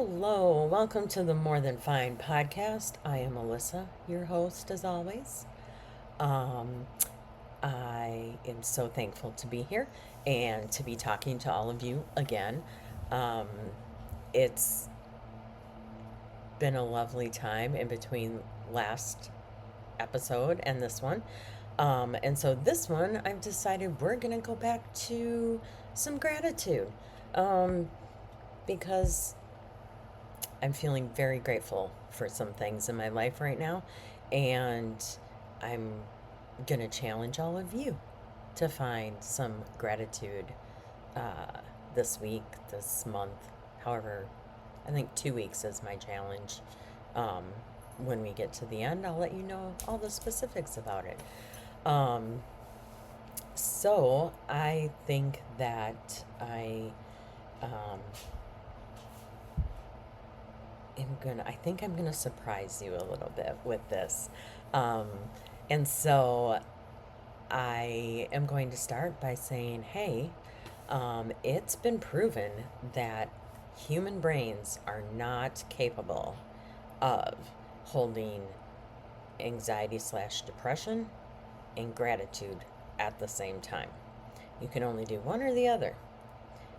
Hello, welcome to the More Than Fine podcast. I am Alyssa, your host as always. Um, I am so thankful to be here and to be talking to all of you again. Um, it's been a lovely time in between last episode and this one. And so this one, I've decided we're going to go back to some gratitude um, because I'm feeling very grateful for some things in my life right now, and I'm gonna challenge all of you to find some gratitude uh, this week, this month, however. I think 2 weeks is my challenge. Um, when we get to the end, I'll let you know all the specifics about it. Um, so I think that um, I think I'm gonna surprise you a little bit with this. Um, and so I am going to start by saying, hey, it's been proven that human brains are not capable of holding anxiety slash depression and gratitude at the same time. You can only do one or the other.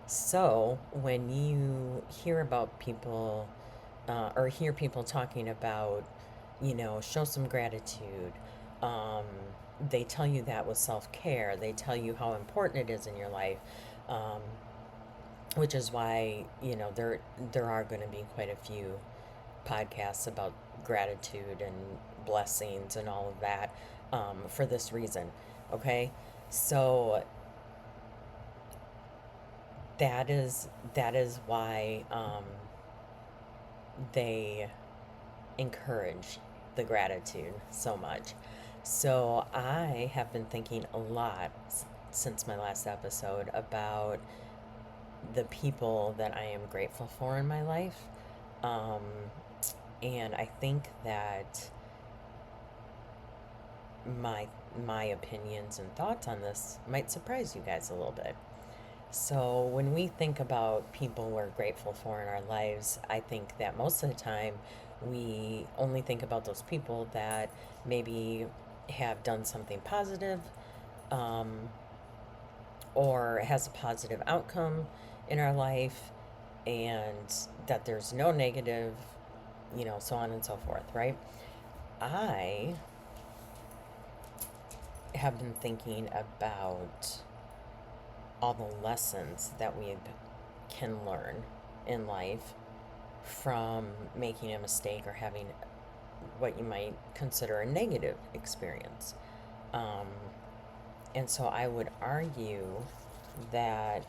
So when you hear about people or hear people talking about, show some gratitude. Um, they tell you that with self care. They tell you how important it is in your life, um, which is why there are going to be quite a few podcasts about gratitude and blessings and all of that for this reason. Okay, so that is why they encourage the gratitude so much. So I have been thinking a lot since my last episode about the people that I am grateful for in my life. Um, and I think that my my opinions and thoughts on this might surprise you guys a little bit. So, when we think about people we're grateful for in our lives, I think that most of the time we only think about those people that maybe have done something positive, um, or has a positive outcome in our life, and that there's no negative, so on and so forth, right? I have been thinking about all the lessons that we can learn in life from making a mistake or having what you might consider a negative experience. Um, and so I would argue that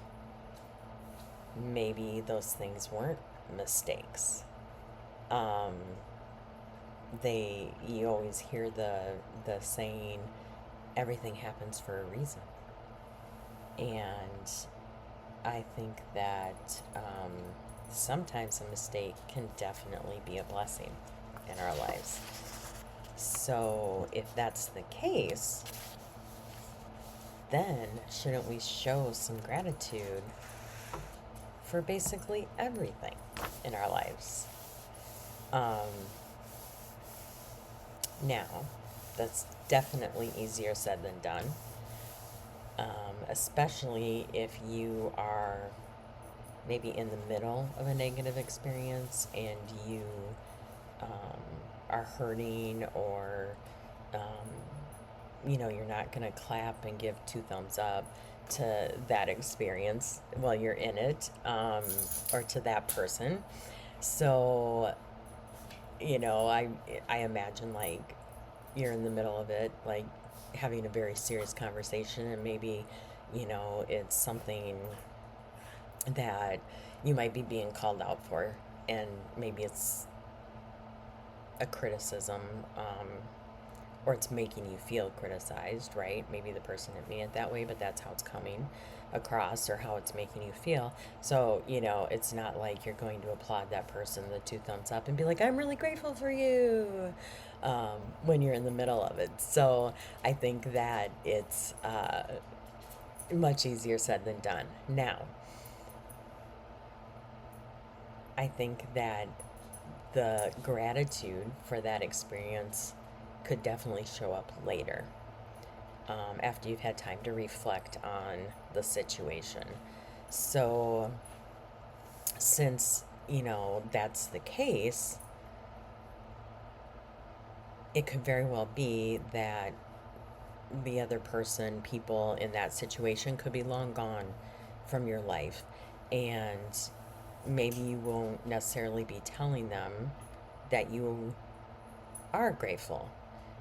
maybe those things weren't mistakes. Um, you always hear the saying, everything happens for a reason. And I think that sometimes a mistake can definitely be a blessing in our lives. So, if that's the case, then shouldn't we show some gratitude for basically everything in our lives? Um, Now, that's definitely easier said than done, especially if you are maybe in the middle of a negative experience and you um, are hurting, or you're not going to clap and give two thumbs up to that experience while you're in it, or to that person. So I imagine, like, you're in the middle of it, like having a very serious conversation, and maybe it's something that you might be being called out for, and maybe it's a criticism, or it's making you feel criticized, right? Maybe the person didn't mean it that way, but that's how it's coming across, or how it's making you feel. So it's not like you're going to applaud that person, the two thumbs up, and be like, I'm really grateful for you, when you're in the middle of it. So I think that it's much easier said than done. Now, I think that the gratitude for that experience could definitely show up later, after you've had time to reflect on the situation. So, since, that's the case, it could very well be that the other person, people in that situation could be long gone from your life. And maybe you won't necessarily be telling them that you are grateful.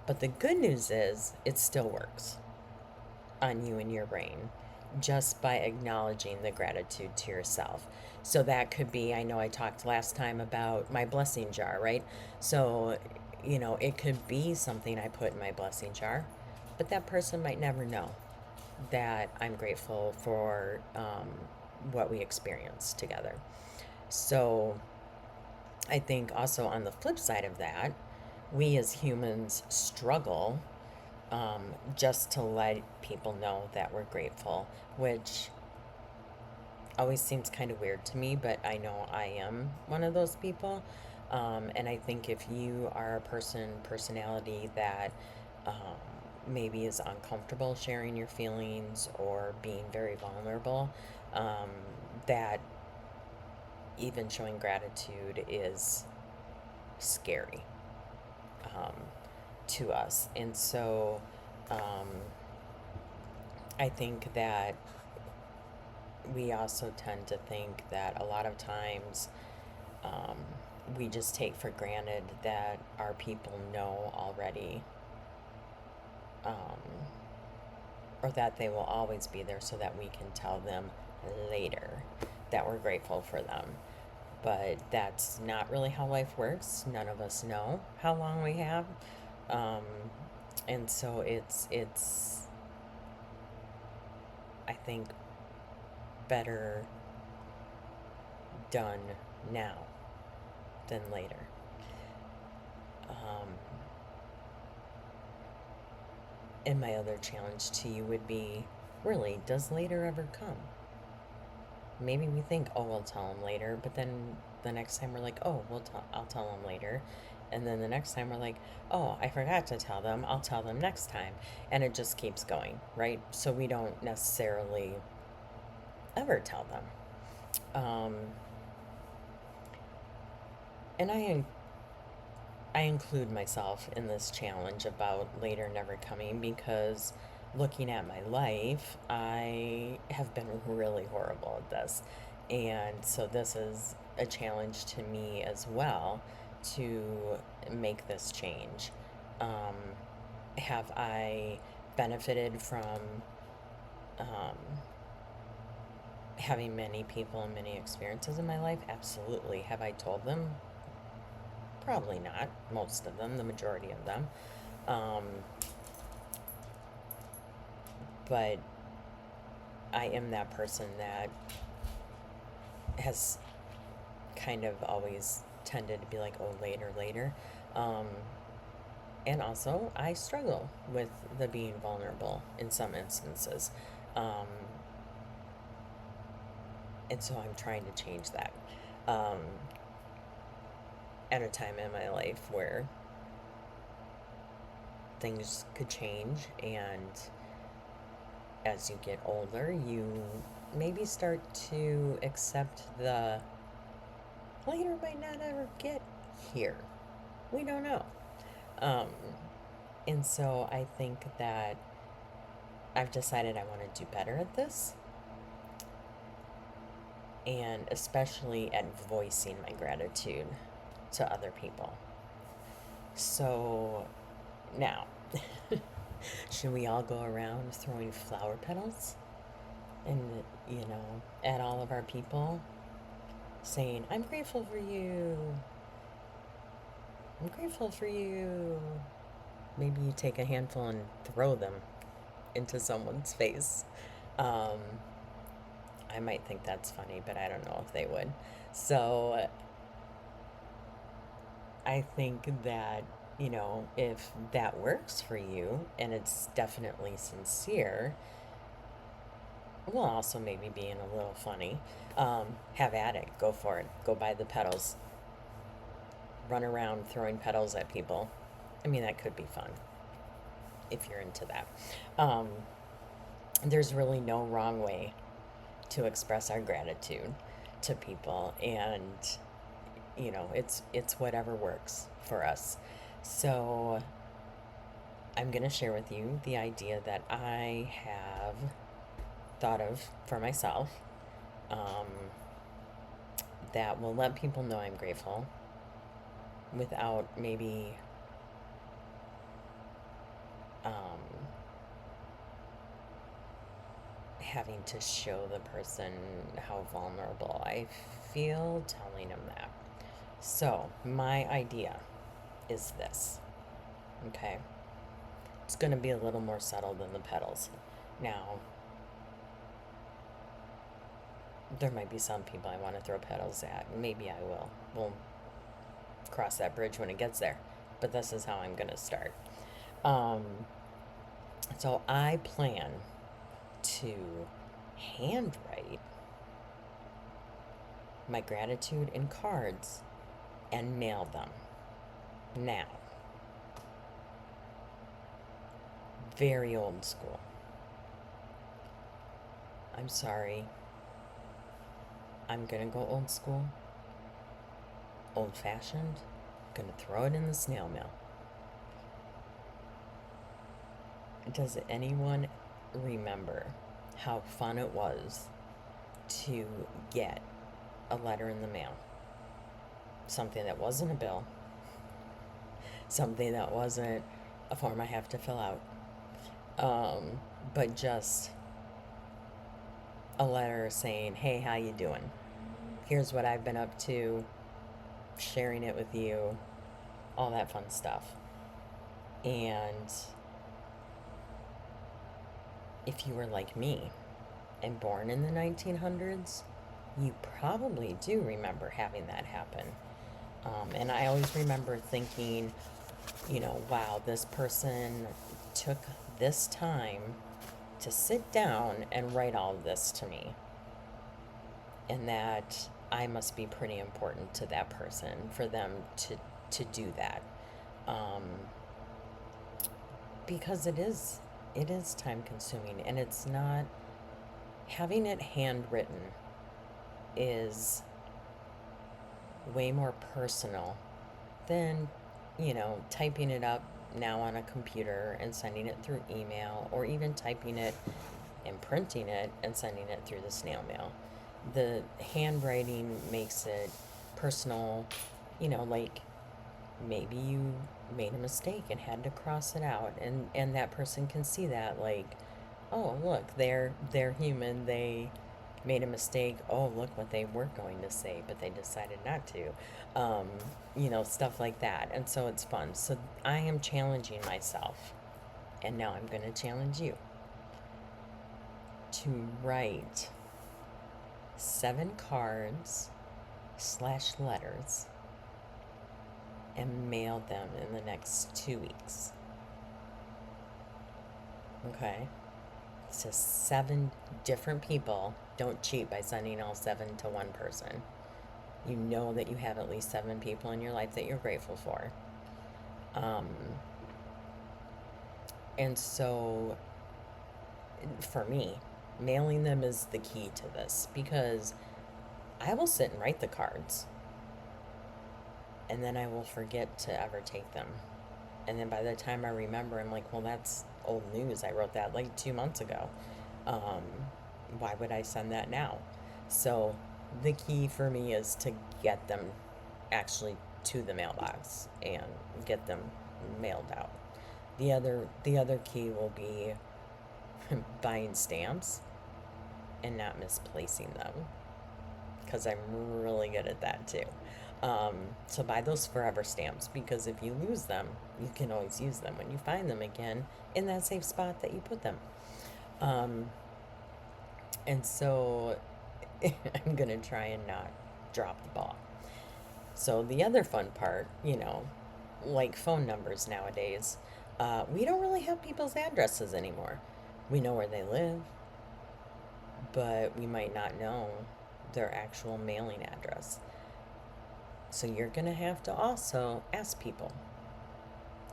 But the good news is it still works on you and your brain just by acknowledging the gratitude to yourself. So that could be, I know I talked last time about my blessing jar, right? So, it could be something I put in my blessing jar, but that person might never know that I'm grateful for what we experienced together. So I think also on the flip side of that, we as humans struggle, just to let people know that we're grateful, which always seems kind of weird to me, but I know I am one of those people. And I think if you are a personality that maybe is uncomfortable sharing your feelings or being very vulnerable, um, that even showing gratitude is scary, um, to us. And so um, I think that we also tend to think that a lot of times, um, we just take for granted that our people know already, um, or that they will always be there so that we can tell them later that we're grateful for them. But that's not really how life works. None of us know how long we have. Um, and so it's I think better done now than later. Um, and my other challenge to you would be, really, does later ever come? Maybe we think, oh, we'll tell them later, but then the next time we're like, oh, I'll tell them later. And then the next time we're like, oh, I forgot to tell them, I'll tell them next time. And it just keeps going, right? So we don't necessarily ever tell them. And I include myself in this challenge about later never coming because, looking at my life, I have been really horrible at this. And so this is a challenge to me as well, to make this change. Um, have I benefited from um, having many people and many experiences in my life? Absolutely. Have I told them? Probably not. Most of them, the majority of them. Um, but I am that person that has kind of always tended to be like, oh, later, later. Um, and also, I struggle with the being vulnerable in some instances. Um, and so I'm trying to change that, um, at a time in my life where things could change. And as you get older, you maybe start to accept the later might not ever get here. We don't know. Um, and so I think that I've decided I want to do better at this, and especially at voicing my gratitude to other people. So now, should we all go around throwing flower petals and, at all of our people, saying, I'm grateful for you. I'm grateful for you. Maybe you take a handful and throw them into someone's face. Um, I might think that's funny, but I don't know if they would. So I think that, if that works for you and it's definitely sincere, Well, also maybe being a little funny. Have at it. Go for it. Go buy the pedals. Run around throwing pedals at people. I mean, that could be fun if you're into that. Um, there's really no wrong way to express our gratitude to people, and it's whatever works for us. So I'm going to share with you the idea that I have thought of for myself, um, that will let people know I'm grateful without maybe um, having to show the person how vulnerable I feel telling them that. So, my idea is this, okay? It's going to be a little more subtle than the pedals. Now, there might be some people I want to throw pedals at. Maybe I will. We'll cross that bridge when it gets there. But this is how I'm going to start. Um, so I plan to handwrite my gratitude in cards and mail them. Now, very old school. I'm sorry. I'm gonna go old school, old fashioned. Gonna throw it in the snail mail. Does anyone remember how fun it was to get a letter in the mail? Something that wasn't a bill, something that wasn't a form I have to fill out, but just a letter saying, "Hey, how you doing? Here's what I've been up to," sharing it with you, all that fun stuff. And if you were like me and born in the 1900s, you probably do remember having that happen. And I always remember thinking, wow, this person took this time to sit down and write all of this to me. And that I must be pretty important to that person for them to do that. Um, because it is time consuming, and it's not, having it handwritten is way more personal than typing it up now on a computer and sending it through email, or even typing it and printing it and sending it through the snail mail. The handwriting makes it personal, like maybe you made a mistake and had to cross it out, and that person can see that, like, oh, look, they're human, they made a mistake. Oh, look what they were going to say, but they decided not to. Stuff like that. And so it's fun. So I am challenging myself, and now I'm going to challenge you to write 7 cards/letters and mail them in the next 2 weeks. Okay? So 7 different people. Don't cheat by sending all 7 to one person. You know that you have at least 7 people in your life that you're grateful for. Um, and so, for me, mailing them is the key to this, because I will sit and write the cards, and then I will forget to ever take them. And then by the time I remember, I'm like, well, that's old news. I wrote that like 2 months ago. Um, why would I send that now? So the key for me is to get them actually to the mailbox and get them mailed out. The other key will be buying stamps and not misplacing them, because I'm really good at that too. So buy those forever stamps, because if you lose them, you can always use them when you find them again in that safe spot that you put them. Um, and so I'm going to try and not drop the ball. So the other fun part, like phone numbers nowadays, we don't really have people's addresses anymore. We know where they live. but we might not know their actual mailing address. So you're going to have to also ask people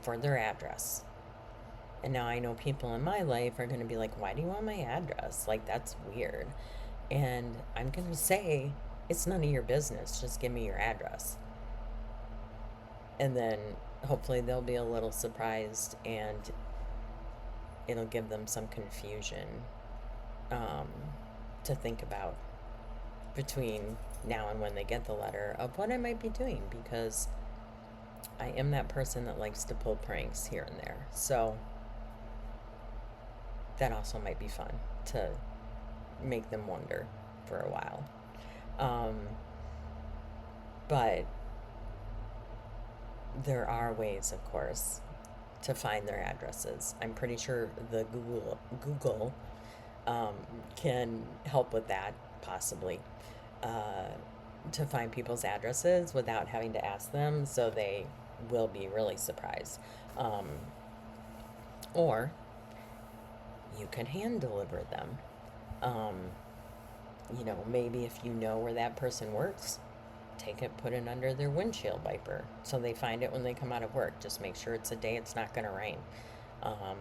for their address. And now I know people in my life are going to be like, why do you want my address? Like, that's weird. And I'm going to say, it's none of your business. Just give me your address. And then hopefully they'll be a little surprised and it'll give them some confusion um, to think about between now and when they get the letter of what I might be doing, because I am that person that likes to pull pranks here and there. So that also might be fun to make them wonder for a while. Um, but there are ways, of course, to find their addresses. I'm pretty sure the Google um, can help with that, possibly, uh, to find people's addresses without having to ask them, so they will be really surprised. Um, or you can hand deliver them. Um, maybe if you know where that person works, take it, put it under their windshield wiper so they find it when they come out of work. Just make sure it's a day it's not going to rain um,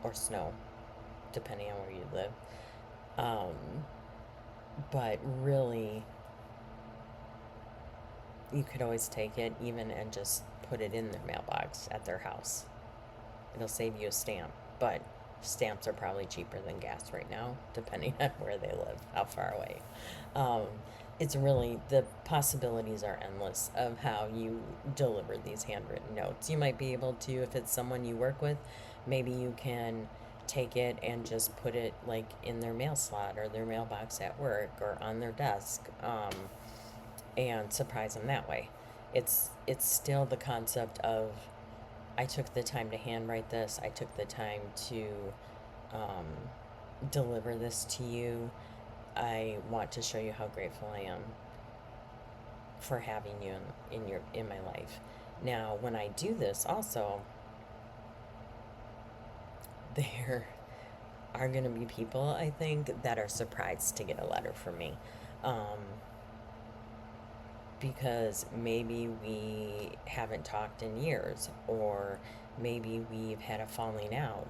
or snow, depending on where you live. But really, you could always take it even and just put it in their mailbox at their house. It'll save you a stamp, but stamps are probably cheaper than gas right now, depending on where they live, how far away. Um, it's really, the possibilities are endless of how you deliver these handwritten notes. You might be able to, if it's someone you work with, maybe you can take it and just put it like in their mail slot or their mailbox at work or on their desk, and surprise them that way. It's still the concept of, I took the time to handwrite this. I took the time to um, deliver this to you. I want to show you how grateful I am for having you in my life. Now, when I do this, also, there are going to be people, I think, that are surprised to get a letter from me. Because maybe we haven't talked in years, or maybe we've had a falling out,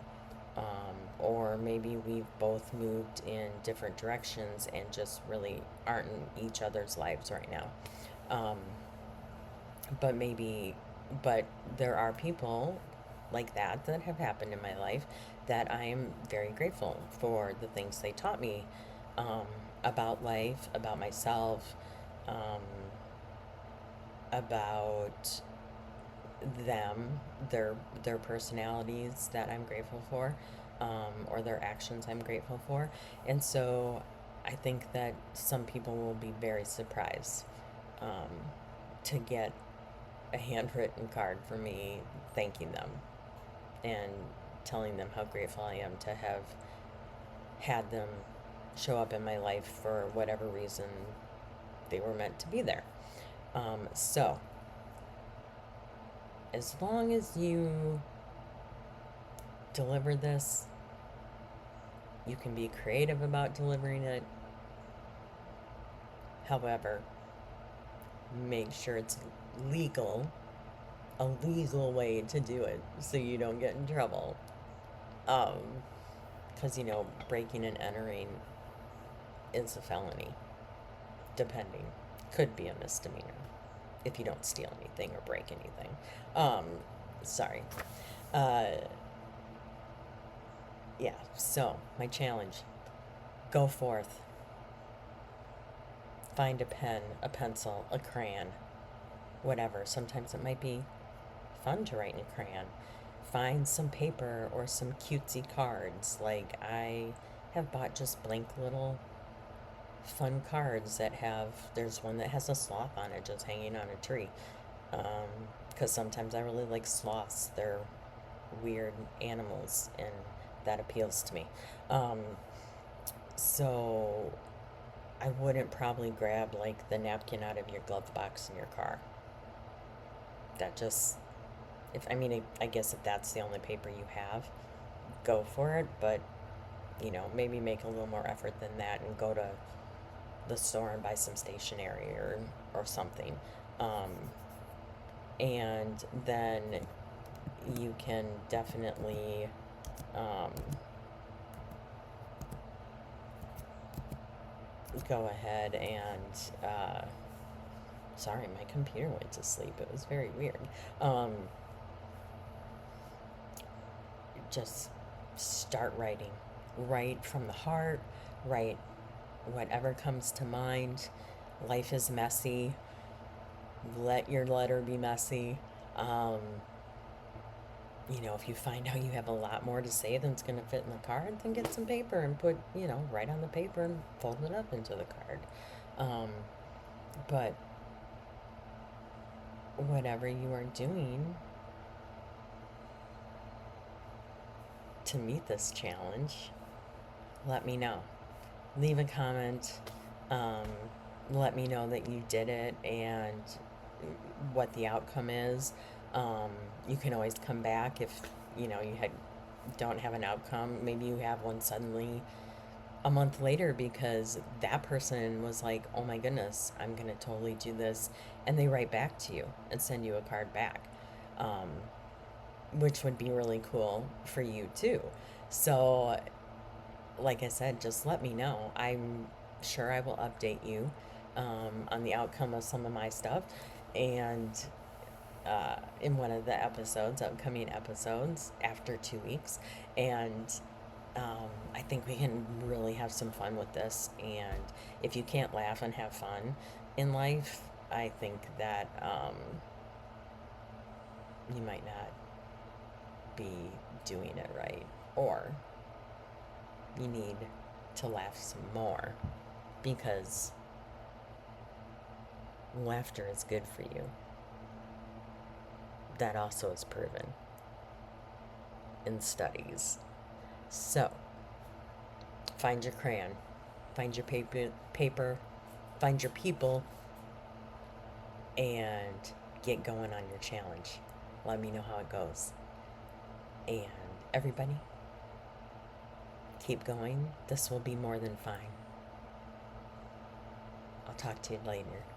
or maybe we've both moved in different directions and just really aren't in each other's lives right now. Um, but there are people like that have happened in my life that I am very grateful for the things they taught me um, about life, about myself, um, about them, their personalities that I'm grateful for, or their actions I'm grateful for. And so I think that some people will be very surprised um, to get a handwritten card from me thanking them and telling them how grateful I am to have had them show up in my life for whatever reason they were meant to be there. So, as long as you deliver this, you can be creative about delivering it. However, make sure it's legal, a legal way to do it so you don't get in trouble. Because, breaking and entering is a felony, depending. Could be a misdemeanor if you don't steal anything or break anything. Sorry. Yeah, so my challenge, go forth. Find a pen, a pencil, a crayon, whatever. Sometimes it might be fun to write in a crayon. Find some paper or some cutesy cards. Like, I have bought just blank little fun cards that there's one that has a sloth on it just hanging on a tree. Because sometimes I really like sloths. They're weird animals, and that appeals to me. So I wouldn't probably grab like the napkin out of your glove box in your car. That just, I guess if that's the only paper you have, go for it, but maybe make a little more effort than that and go to the store and buy some stationery or something. Um, and then you can definitely um, go ahead and sorry, my computer went to sleep. It was very weird. Um, just start writing. Write from the heart. Write whatever comes to mind. Life is messy. Let your letter be messy. Um, if you find out you have a lot more to say than's going to fit in the card, then get some paper and write on the paper and fold it up into the card. Um, but whatever you are doing to meet this challenge, let me know. Leave a comment. Um, Let me know that you did it and what the outcome is. Um, you can always come back if don't have an outcome. Maybe you have one suddenly a month later because that person was like, "Oh my goodness, I'm gonna totally do this," and they write back to you and send you a card back, um, which would be really cool for you too. So, like I said, just let me know. I'm sure I will update you on the outcome of some of my stuff, and in one of the upcoming episodes after 2 weeks. And I think we can really have some fun with this. And if you can't laugh and have fun in life, I think that you might not be doing it right. Or you need to laugh some more because laughter is good for you. That also is proven in studies. So, find your crayon, find your paper, find your people, and get going on your challenge. Let me know how it goes. And everybody, keep going. This will be more than fine. I'll talk to you later.